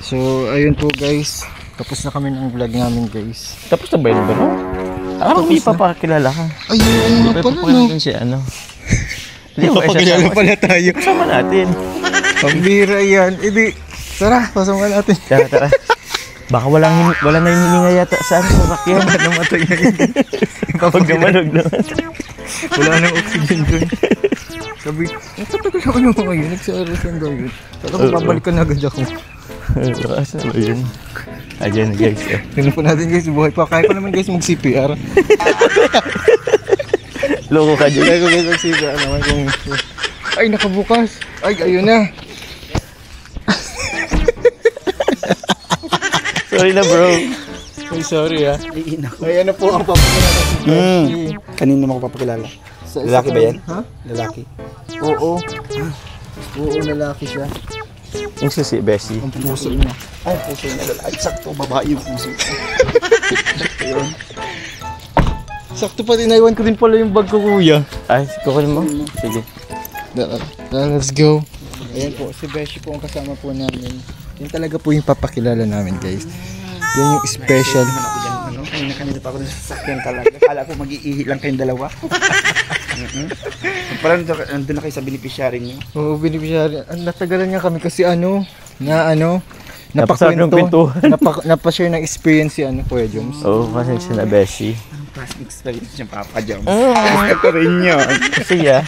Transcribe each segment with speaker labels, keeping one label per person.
Speaker 1: So, ayun po guys. Tapos na kami ng vlog namin guys.
Speaker 2: Tapos na ba yun ba? Hindi pa pakilala ka.
Speaker 1: Ayun nga pala no.
Speaker 2: Hindi siya ano.
Speaker 1: Hindi pa pakilala pala tayo.
Speaker 2: Kasama natin.
Speaker 1: Pambira yan. Hindi. Tara, pasama natin.
Speaker 2: Tara. Baka wala na yung hininga yata sa sasakyan.
Speaker 1: Namatay na yun.
Speaker 2: Kapag naman.
Speaker 1: Wala nang oxygen dun. Sabi, nagtatagal ako nung mga yun. Nagsa-aerosan daw yun. Tapos babalikan na agad ako.
Speaker 2: Asa ba yun? Ayan guys.
Speaker 1: Tingnan po natin guys, buhay pa. Kaya ko naman guys mag-CPR.
Speaker 2: Loko ka dyan.
Speaker 1: Kaya ko guys mag-CPR naman kung... Ay, nakabukas. Ay, ayun na.
Speaker 2: Sorry na bro.
Speaker 1: Ay, sorry ah. Ay, ano po ang papakilala si Beshi.
Speaker 3: Kanino mo ko papakilala? Lalaki ba yan?
Speaker 1: Ha?
Speaker 3: Lalaki.
Speaker 1: Oo. Oo, lalaki siya.
Speaker 2: Yung si Bessie.
Speaker 1: Ang puso niya.
Speaker 3: Ay, puso na lalaki. Sakto, babae yung puso.
Speaker 1: Ayun. Sakto pa din, naiwan ko din pala yung bag ko kuya.
Speaker 2: Ay, kukunin mo? Sige.
Speaker 1: Let's go. Ayan po, si Beshi po ang kasama po namin. Yan talaga po yung papakilala namin guys. Yan yung special.
Speaker 3: Kanina pa ako sa sasakyan talaga. Kala ko mag-iihi lang kayong dalawa. Parang nandun na kayo sa beneficiary niyo.
Speaker 1: Oo, beneficiary. Natagalan nga kami kasi
Speaker 2: Napakwento.
Speaker 1: Napashare ng experience si Kuya Joms.
Speaker 2: Oo, kasi siya na Beshi.
Speaker 3: Anong past experience niya, Papa Joms? Gusto ko rin yun.
Speaker 2: Kasi ya.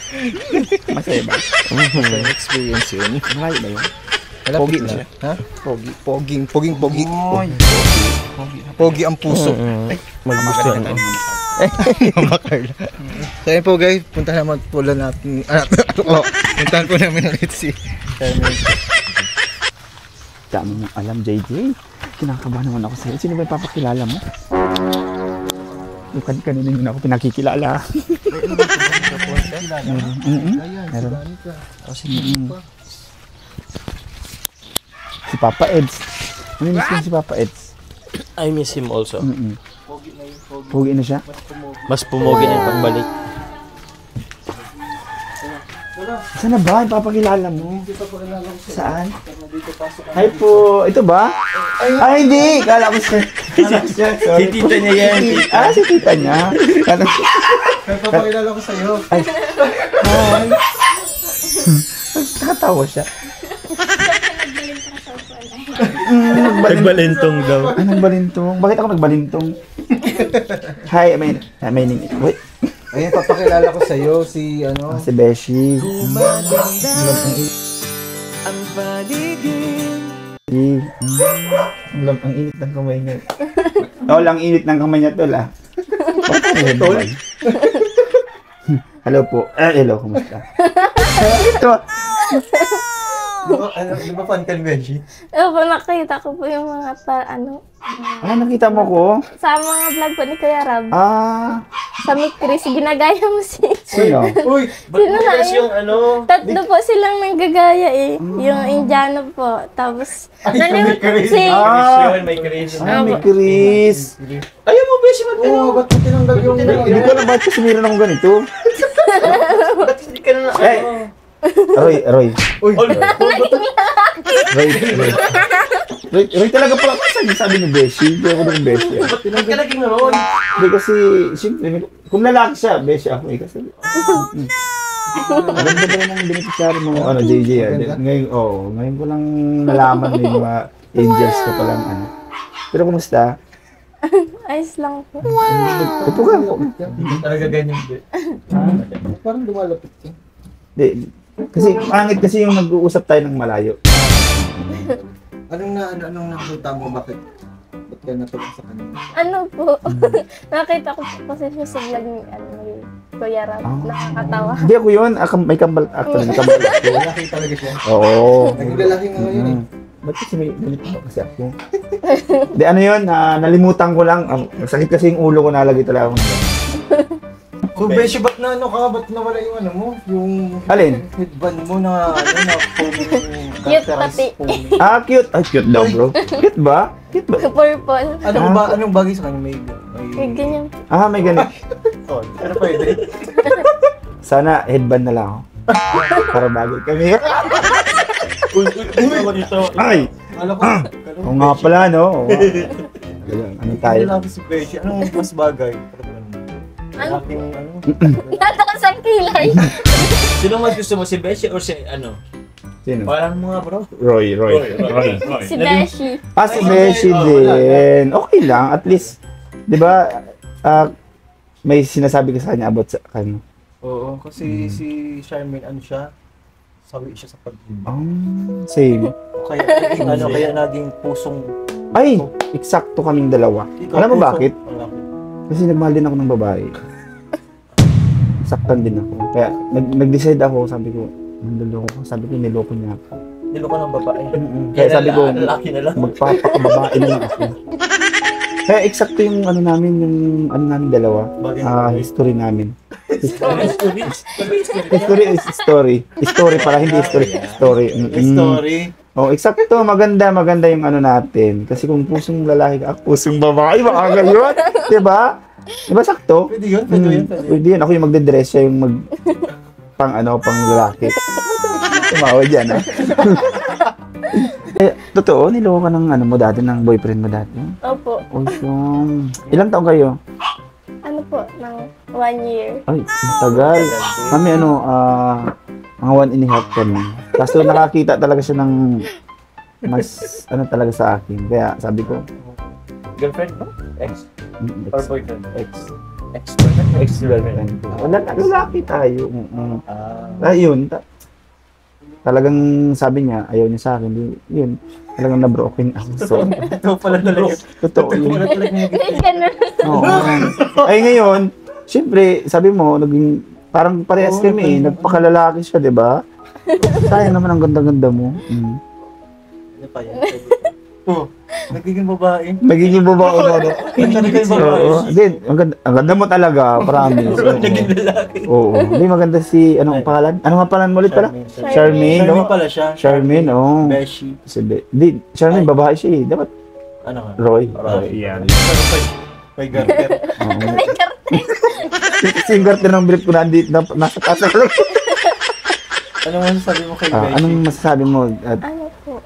Speaker 3: Masaya ba?
Speaker 1: Masaya experience yun.
Speaker 3: Malayo ba yun?
Speaker 1: Pogi na. Ha? Poging. Pogi ang puso.
Speaker 2: Maggusto yan.
Speaker 1: Mama Carla. So yun po guys, puntahan naman po natin. Puntahan po namin ulit si
Speaker 3: Dami mong alam, JJ. Kinakabahan naman ako sa'yo. Sino ba yung papakilala mo? Yung kanina yun ako pinakikilala. Meron. Si Papa Eds. Ano miss ko si Papa Eds?
Speaker 2: I miss him also.
Speaker 3: Pogi na siya?
Speaker 2: Mas pumogi na yung pagbalik.
Speaker 3: Saan na ba? Papakilala mo? Saan? Hi po. Ito ba? Ay, hindi. Kala ko siya.
Speaker 2: Si tita niya yan.
Speaker 3: Si tita niya.
Speaker 1: Papakilala ko sa'yo.
Speaker 3: Ay. Hi. Nakatawa siya.
Speaker 2: Nagbalintong daw.
Speaker 3: Anong balintong? Bakit ako nagbalintong? Hi, my name is... Wait.
Speaker 1: Ayun, papakilala ko sa'yo si
Speaker 3: Si Beshi.
Speaker 1: Ang paligid.
Speaker 3: Ang init ng kamay niya. Tol, ang init ng kamay niya, Tol, ah. Tol? Hello po. Hello, kumusta? Ito.
Speaker 1: Di ba fan ka ni Beshi?
Speaker 4: Opo, nakita ko po yung mga
Speaker 3: Nakita mo ko?
Speaker 4: sa mga vlog po ni Kuya Rab. Sa Mick Chris, ginagaya mo
Speaker 3: Sino?
Speaker 1: Uy!
Speaker 4: Sino na
Speaker 2: yung
Speaker 4: Tatlo po silang nanggagaya eh. Yung Indiano po. Tapos,
Speaker 1: Mick Chris.
Speaker 2: May Chris.
Speaker 3: May Chris.
Speaker 2: Ayaw mo, Beshi,
Speaker 1: Oo, ba't mo tinanggal yung...
Speaker 3: Hindi ko alam bakit kasi meron akong ganito.
Speaker 2: Ba't hindi ka na
Speaker 3: Roy.
Speaker 1: Uy!
Speaker 3: Roy talaga pala kasi sabi ni Beshi. Hindi ako ng Beshi.
Speaker 2: Ba't ka naging Ron?
Speaker 3: Hindi kasi, siyempre, kung lalaki siya, Beshi ako eh. Kasi, maganda ba ng beneficiary mo, JJ. Ngayon ko lang nalaman na yung mga angels ko palang Pero kumusta?
Speaker 4: ayos lang po.
Speaker 3: Ito ka.
Speaker 1: Talaga ganyan din. Parang lumalapit ka.
Speaker 3: Hindi. Kasi, pangit kasi yung nag-uusap tayo ng malayo.
Speaker 1: Anong nakita mo? Bakit ka natapos sa kanila?
Speaker 4: Ano po? Nakita ko po kasi siya sa vlog ni Kuya Rab. Nakakatawa.
Speaker 3: Hindi ako yun. May kambal. Actually, may kambal ako.
Speaker 1: Lalaki talaga siya.
Speaker 3: Oo.
Speaker 1: Naging lalaki nga ngayon eh.
Speaker 3: Ba't kasi may galit pa kasi ako? Hindi, ano yun? Nalimutan ko lang. Sakit kasi yung ulo ko, nalagay talaga ako.
Speaker 1: So, Beshi, ba't ba't nawala yung mo? Yung
Speaker 3: Alin?
Speaker 1: headband mo na foaming
Speaker 4: Cute pati.
Speaker 3: Cute. Cute daw, bro. Cute ba? Cute ba?
Speaker 4: Purple.
Speaker 1: Anong bagay sa kanya?
Speaker 4: May ganyan.
Speaker 3: May ganit.
Speaker 1: Pero pwede.
Speaker 3: Sana headband na lang ako. Para bagay kami.
Speaker 2: Uy, dito.
Speaker 1: Kala ko
Speaker 3: Oo nga pala, no? Oo. Ano tayo?
Speaker 2: Ano lang si Beshi? Anong mas bagay?
Speaker 4: Ano?
Speaker 2: Aking ano?
Speaker 4: Natakas ang kilay.
Speaker 2: Sino mas gusto mo? Si Beshi or si ano?
Speaker 3: Sino?
Speaker 2: Parang mga bro.
Speaker 3: Roy.
Speaker 4: Si Beshi.
Speaker 3: Ah, si Beshi din. Okay lang, at least, di ba, may sinasabi ka sa kanya about sa kanya.
Speaker 2: Oo, kasi si Charmaine, ano siya? Sawi siya sa pag-ibig.
Speaker 3: Same.
Speaker 2: Kaya kaya naging pusong...
Speaker 3: Ay, eksakto kaming dalawa. Alam mo bakit? Kasi nagmahal din ako ng babae. Saktan din ako. Kaya nag-decide ako, sabi ko, niloloko ko. Sabi ko, niloko niya ako.
Speaker 2: Niloko ng babae.
Speaker 3: Kaya sabi ko,
Speaker 2: lalaki na lang.
Speaker 3: magpapakababae na lang ako. Kaya eksakto yung ano namin, dalawa. History namin. History is story. Story para hindi history. Story.
Speaker 2: Story.
Speaker 3: Oh, eksakto. Maganda yung ano natin. Kasi kung pusong lalaki ka, pusong babae, baka gayon. Diba? Diba sakto?
Speaker 2: Pwede yun.
Speaker 3: Pwede yun. Ako yung magde-dress, siya yung pang lalaki. Tumawa dyan, ha? Totoo, niloko ka ng mo dati, ng boyfriend mo dati?
Speaker 4: Opo.
Speaker 3: Ilang taon kayo?
Speaker 4: Ano po, ng 1 year.
Speaker 3: Ay, matagal. Kami mga 1.5 kami. Kaso nakakita talaga siya ng mas talaga sa akin. Kaya sabi ko,
Speaker 2: Girlfriend mo? Ex? Or boyfriend?
Speaker 3: ex-boyfriend. Ex-girlfriend. Lalaki tayo. Ayun. Talagang sabi niya, ayaw niya sa akin. Yun. Talagang na-broken ako. So,
Speaker 2: Ito pala talaga.
Speaker 3: totoo yun.
Speaker 4: Ganun.
Speaker 3: Oo. Ay ngayon, syempre, sabi mo, parang parehas kami eh. Nagpakalalaki siya, di ba? Sayang naman ang ganda-ganda mo.
Speaker 2: Ano pa yan? Nagiging babae.
Speaker 3: Magiging babae na.
Speaker 2: Nagiging babae.
Speaker 3: Oo. Din, ang ganda mo talaga, promise.
Speaker 2: Naging lalaki.
Speaker 3: Oo. Hindi maganda si, anong pangalan? Ano nga pangalan mo ulit pala? Charmaine, no?
Speaker 2: Charmaine pala siya.
Speaker 3: Charmaine, oo.
Speaker 2: Beshi.
Speaker 3: Di, Charmaine, babae siya eh. Dapat
Speaker 2: Ano nga?
Speaker 3: Roy.
Speaker 2: Yan. May garter.
Speaker 3: Oo. Si yung garter ng brief ko nandito, nasa taas na lang.
Speaker 2: Ano masasabi mo kay Beshi?
Speaker 3: Anong masasabi mo?
Speaker 4: Ano po?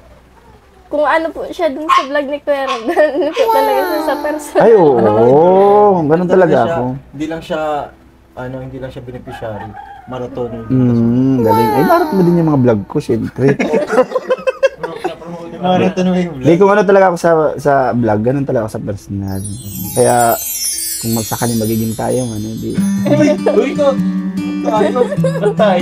Speaker 4: Kung ano po siya dun sa vlog ni Kuya Rob, ano po talaga siya sa person.
Speaker 3: Ay, oo. Ganun talaga ako.
Speaker 2: Hindi lang siya beneficiary. Maratoner.
Speaker 3: Galing. Ay, marot mo din yung mga vlog ko, syempre.
Speaker 2: Maratoner yung
Speaker 3: Hindi,
Speaker 2: vlog.
Speaker 3: kung ano talaga ako sa vlog, ganun talaga ako sa personal. Kaya, kung magsakaling magiging tayo, hindi.
Speaker 2: Uy, ito! Tayo.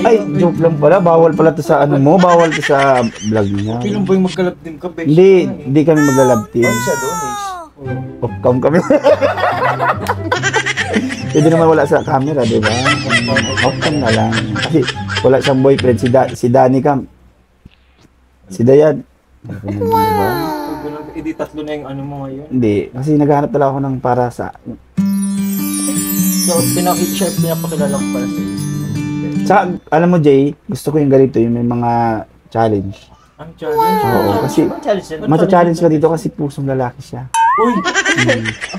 Speaker 3: Ay, joke lang pala. Bawal pala to sa bawal to sa vlog niya.
Speaker 2: Kailan ba yung magkalap din ka, Beshi?
Speaker 3: Hindi kami magla-love team.
Speaker 2: Ano siya doon eh?
Speaker 3: Off-cam kami. Pwede naman wala sa camera, di ba? Off-cam na lang. Kasi wala siyang boyfriend. Si Danny Cam. Si Dayan. Diba?
Speaker 2: Hindi tatlo na yung ano mo ngayon.
Speaker 3: Hindi. Kasi naghahanap talaga ako ng para sa...
Speaker 2: So, pinapakilala ko para sa
Speaker 3: Sa, alam mo, Jay, gusto ko yung ganito, yung may mga challenge.
Speaker 2: Ang challenge?
Speaker 3: Oo, kasi mata-challenge ka dito kasi pusong lalaki siya.
Speaker 2: Uy!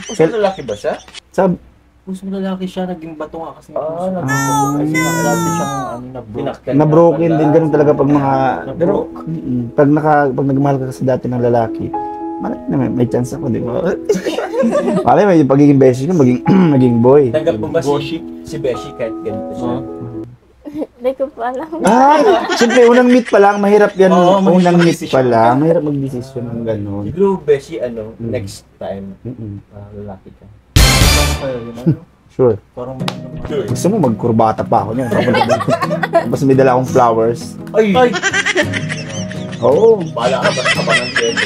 Speaker 2: Pusong lalaki ba siya?
Speaker 3: Sa,
Speaker 2: Pusong lalaki siya, naging bato nga kasi.
Speaker 3: Kasi
Speaker 2: nakalati siyang
Speaker 3: na-broken din, ganun talaga pag mga... Pero,
Speaker 2: Na-broke.
Speaker 3: pag nagmahal ka kasi dati ng lalaki, malaki na may chance ako, di ba? Malay, may pagiging beshi ko, maging boy.
Speaker 2: Tanggap mo ba si Beshi kahit ganito siya?
Speaker 4: Hindi ko pa alam.
Speaker 3: Siyempre, unang meet pa lang, mahirap yan.
Speaker 2: Oo,
Speaker 3: Unang meet
Speaker 2: mag-desisyon.
Speaker 3: pa lang, mahirap mag-desisyon ng gano'n.
Speaker 2: Siguro Beshi, next time, lalaki ka.
Speaker 3: Sure.
Speaker 2: Parang may
Speaker 3: Gusto mo magkurbata pa ako niyan. Tapos may dala akong flowers.
Speaker 2: Ay!
Speaker 3: Oo.
Speaker 2: Bala ka ba sa ng pwede?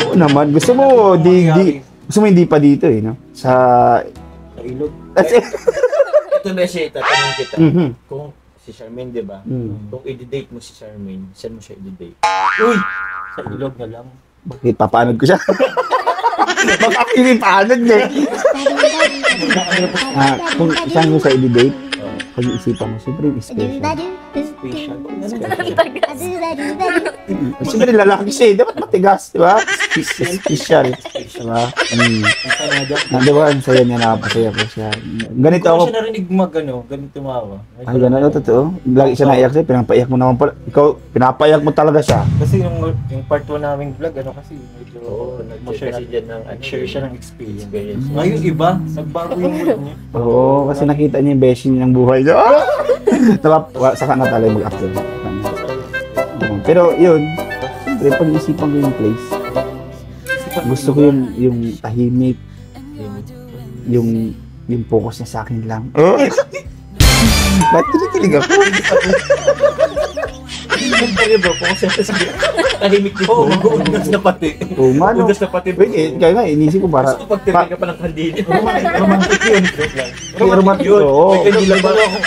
Speaker 3: Oo naman. Gusto mo, gusto mo hindi pa dito eh, no? Sa
Speaker 2: ilog.
Speaker 3: That's it.
Speaker 2: Ito Beshi, tatanungin kita.
Speaker 3: Mhm.
Speaker 2: Kung si Charmaine, di ba?
Speaker 3: Mm.
Speaker 2: Kung i-date mo si Charmaine, saan mo siya i-date? Uy! Sa ilog na lang.
Speaker 3: Bakit papaanod ko siya? Baka ako yung paanod niya. Kung saan mo sa i-date, pag-iisipan mo, siyempre yung special.
Speaker 2: Special.
Speaker 3: Siyempre, lalaki siya eh. Dapat matigas, di ba? Special. Di ba? Di ba? Ang saya niya, nakapasaya ko siya. Ganito
Speaker 2: Ikaw
Speaker 3: ako.
Speaker 2: siya narinig ganito tumawa.
Speaker 3: Ay, gano'n, totoo. Lagi siya naiyak sa'yo, pinapaiyak mo naman pala. Ikaw, pinapaiyak mo talaga siya.
Speaker 2: Kasi yung part 1 naming vlog, kasi medyo
Speaker 5: Nag-share kasi dyan ng
Speaker 2: nag-share siya ng experience. Ngayon iba, nagbago yung mood niya.
Speaker 3: Oo, kasi nakita niya yung beshi niya ng buhay niya. Saka na talaga mag-after. Pero yun, siyempre pag-isipan ko yung place. Gusto ko yung tahimik, yung focus niya sa akin lang. Oh! Ba't kinikilig ako?
Speaker 5: Kaya bro, kung siya sa tahimik dito.
Speaker 2: Oo, mag-uundas na pati.
Speaker 3: Oo, mano.
Speaker 5: Ugas na pati.
Speaker 3: Pwede, kaya nga, inisip ko para...
Speaker 5: Gusto ko pagtirin ka pa ng kandila.
Speaker 2: Romantic yun.
Speaker 3: Romantic
Speaker 5: Yun,
Speaker 3: oo.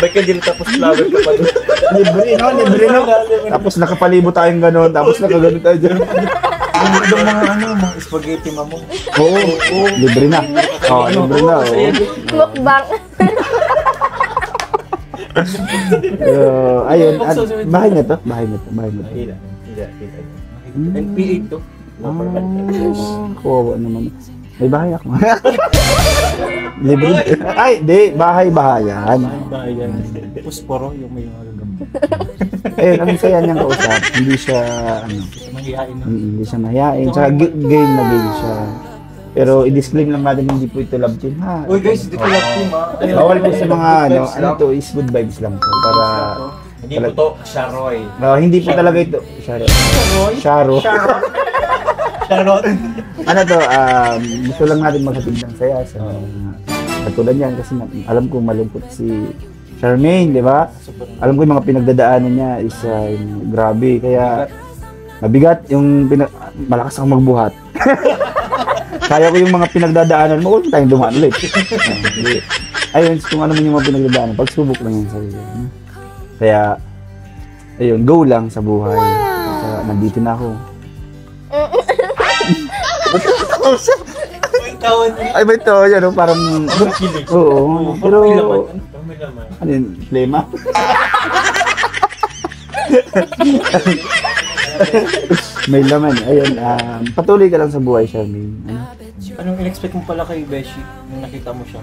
Speaker 5: may kandila tapos flower ka pa doon.
Speaker 3: Libre no? Tapos nakapalibo tayong gano'n, tapos nakagano tayo dyan.
Speaker 2: Yung mga spaghetti mamong.
Speaker 3: Oo, libre na. Oo, libre na, oo.
Speaker 4: Mukbang.
Speaker 3: Ayun, at bahay na to.
Speaker 5: Hila.
Speaker 2: NPA to.
Speaker 3: Kawawa naman. May bahay ako. Libre. Ay, di, bahay-bahayan.
Speaker 2: Bayan. Pusporo yung may mga gamot.
Speaker 3: Ayun, ang saya niyang kausap. Hindi siya,
Speaker 2: Mahihain na.
Speaker 3: hindi siya mahihain. Tsaka game na game siya. Pero i-disclaim lang natin hindi po ito love team, ha?
Speaker 2: Uy guys, dito lang team ha.
Speaker 3: Bawal po sa mga, ano to, is good vibes lang po. Para,
Speaker 5: Hindi po to, Sharoy.
Speaker 3: hindi po talaga ito. Sharo.
Speaker 5: Charot.
Speaker 3: Ano to, gusto lang natin maghatid ng saya sa katulad niyan kasi alam ko malungkot si Charmaine, di ba? Alam ko yung mga pinagdadaanan niya is grabe, kaya mabigat yung malakas akong magbuhat. Kaya ko yung mga pinagdadaanan mo, huwag tayong dumaan ulit. Ayun, kung ano man yung mga pinagdadaanan, pagsubok lang yung sarili. Kaya, ayun, go lang sa buhay. Kaya, nandito na ako. Ay, ba ito? Yan, no? Parang... Oo, pero... Ano yun? Flema? May laman. Ayun, patuloy ka lang sa buhay, Charmaine.
Speaker 2: Anong in-expect mo pala kay Beshi nung nakita mo siya?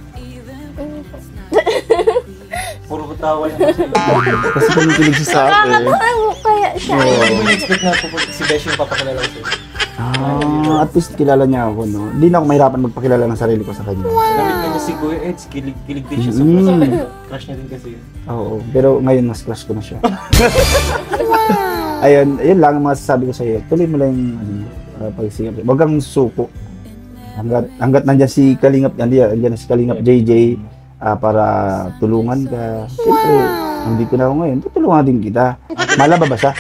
Speaker 2: Puro katawa lang kasi.
Speaker 3: Kasi kinikilig siya sa akin.
Speaker 4: Nakakatawa kaya siya.
Speaker 2: Hindi mo in-expect na si Beshi yung papakilala ko sa'yo.
Speaker 3: At least kilala niya ako, no? Hindi na ako mahirapan magpakilala ng sarili ko sa kanya.
Speaker 2: Namit ka niya si Kuya Eds, kilig din siya sa crush niya din kasi yun.
Speaker 3: Oo, pero ngayon mas crush ko na siya. Ayun lang ang masasabi ko sa iyo. Tuloy mo lang yung pag-singap. Huwag kang suko. Hanggat nandiyan si Kalingap, nandiyan na si Kalingap JJ para tulungan ka. Siyempre, nandito na ako ngayon, tutulungan din kita. Malaba ba siya?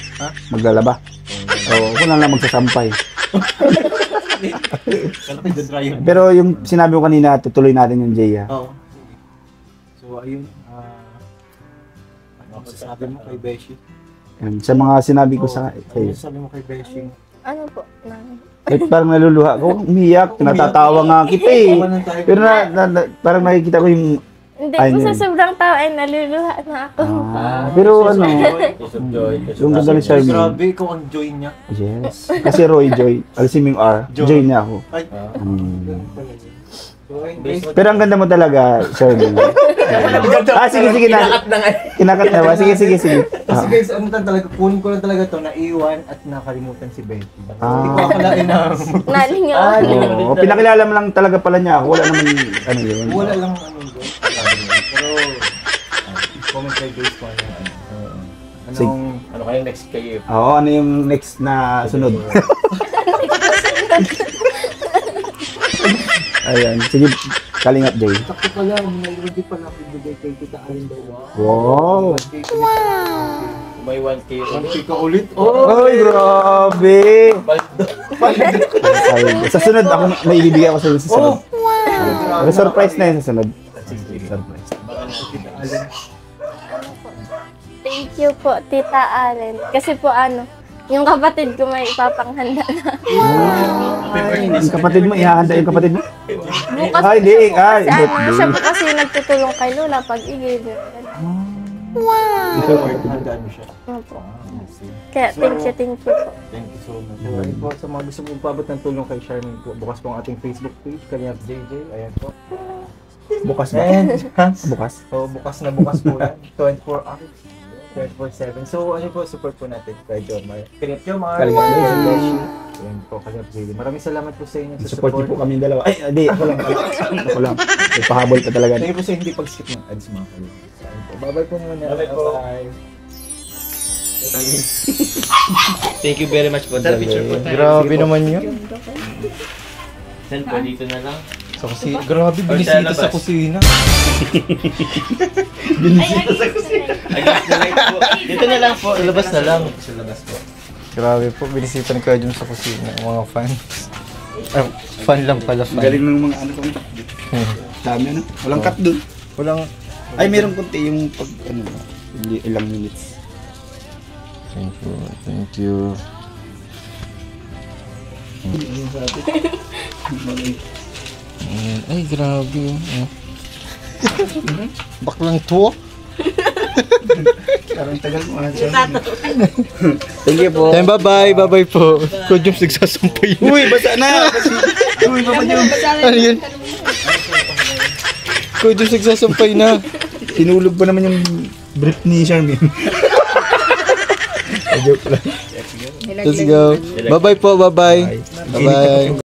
Speaker 3: Maglalaba? Oo, ako na lang magsasampay. Pero yung sinabi ko kanina, tutuloy natin yung Jay, ha?
Speaker 2: Oo. So, ayun. Ano sasabi mo kay Beshi?
Speaker 3: Sa mga sinabi ko sa
Speaker 2: Ano sasabi mo kay Beshi?
Speaker 4: Ano po?
Speaker 3: Parang naluluha ko, umiyak, natatawa nga kita eh. Pero parang nakikita ko yung...
Speaker 4: Hindi po sa sobrang tao ay naluluha na ako.
Speaker 3: Pero ano,
Speaker 5: Joy.
Speaker 3: yung ganda ni Charmaine.
Speaker 2: Grabe, ikaw ang joy niya.
Speaker 3: Yes. Kasi Roy Joy, alisin mo yung R, Joy niya ako.
Speaker 2: Ay, so, ayun, guys.
Speaker 3: Pero ang ganda mo talaga, Charmaine. Sige na. Kinakat na ba? Sige.
Speaker 2: Kasi guys, ano talaga, kunin ko lang talaga to, naiwan at nakalimutan si Betty. Hindi ko akalain na...
Speaker 4: Nalingaw.
Speaker 3: Oo, pinakilala mo lang talaga pala niya ako. Wala naman, ano yun.
Speaker 2: Wala lang ano yun. Pero, comment kayo guys kung
Speaker 5: Ano kayong next kayo?
Speaker 3: Oo, ano yung next na sunod? Ayan, sige, Kalingap Jay.
Speaker 2: sakto pala, may pala bibigay kay Tita Alin daw.
Speaker 3: Wow!
Speaker 5: May 1K ulit.
Speaker 2: Ka ulit?
Speaker 3: Ay, grabe! Ay, sa sunod, ako may ibibigay ako sa iyo sa sunod. Pero surprise na yun sa sunod. Surprise.
Speaker 4: Thank you po, Tita Allen. Kasi po yung kapatid ko may ipapanghanda na.
Speaker 3: Yung kapatid mo, ihahanda yung kapatid mo?
Speaker 4: Bukas
Speaker 3: Ay, di. Ay,
Speaker 4: siya po kasi nagtutulong kay Lola pag igib.
Speaker 2: Handaan mo siya.
Speaker 4: Opo.
Speaker 2: Okay.
Speaker 4: Kaya thank you po.
Speaker 2: Thank you so much. So, ayun po, sa mga gusto mong pabot ng tulong kay Charmaine po, bukas po ang ating Facebook page, Kalingap JJ. Ayan po.
Speaker 3: Bukas ba?
Speaker 2: And, ha?
Speaker 3: Bukas?
Speaker 2: So, bukas na bukas po yan. 24 hours. 24/7. So, ano po, support po natin kay Jomar. Kalingap Jomar.
Speaker 3: Kalingap JJ.
Speaker 2: Ayan po, Kalingap JJ. Maraming salamat po sa inyo sa
Speaker 3: Support niyo po kami dalawa. Ay, di, ako lang. Ako lang. Ipahabol pa talaga.
Speaker 2: Thank you po sa hindi pag-skip ng ads mga kalingap. So, ayun po. Bye-bye po muna.
Speaker 5: Bye-bye po.
Speaker 2: Bye.
Speaker 5: Thank you very much po. Tara, picture po tayo.
Speaker 1: Grabe naman yun.
Speaker 5: Saan po? Dito na lang.
Speaker 1: Sa kusina. Grabe,
Speaker 5: Or
Speaker 1: binisita
Speaker 5: sa
Speaker 1: sa
Speaker 5: labas.
Speaker 1: kusina.
Speaker 5: Ayos na lang po. Dito na lang po.
Speaker 1: Sa labas na lang.
Speaker 5: Sa labas po.
Speaker 1: Grabe po, binisita ni Kuya Jun sa kusina. Mga fans. Fan lang pala, fan.
Speaker 3: Galing ng mga ano kami. Dami ano. Walang cut dun.
Speaker 1: Walang...
Speaker 3: Ay, meron konti yung pag ano, ilang minutes.
Speaker 1: Thank you, thank you. Ayan. Ay, grabe. Oh. Baklang to.
Speaker 3: Parang tagal mo. Thank you po.
Speaker 1: Then bye-bye, bye-bye po. Kuya Jun, nagsasampay na.
Speaker 3: Uy, basa na! Uy, Papa Jun.
Speaker 1: Ano yun? Kuya Jun, nagsasampay na.
Speaker 3: Sinulog pa naman yung brief ni Charmaine. Joke lang.
Speaker 1: Let's go. Bye-bye po, bye-bye.
Speaker 3: Bye.
Speaker 1: Bye-bye.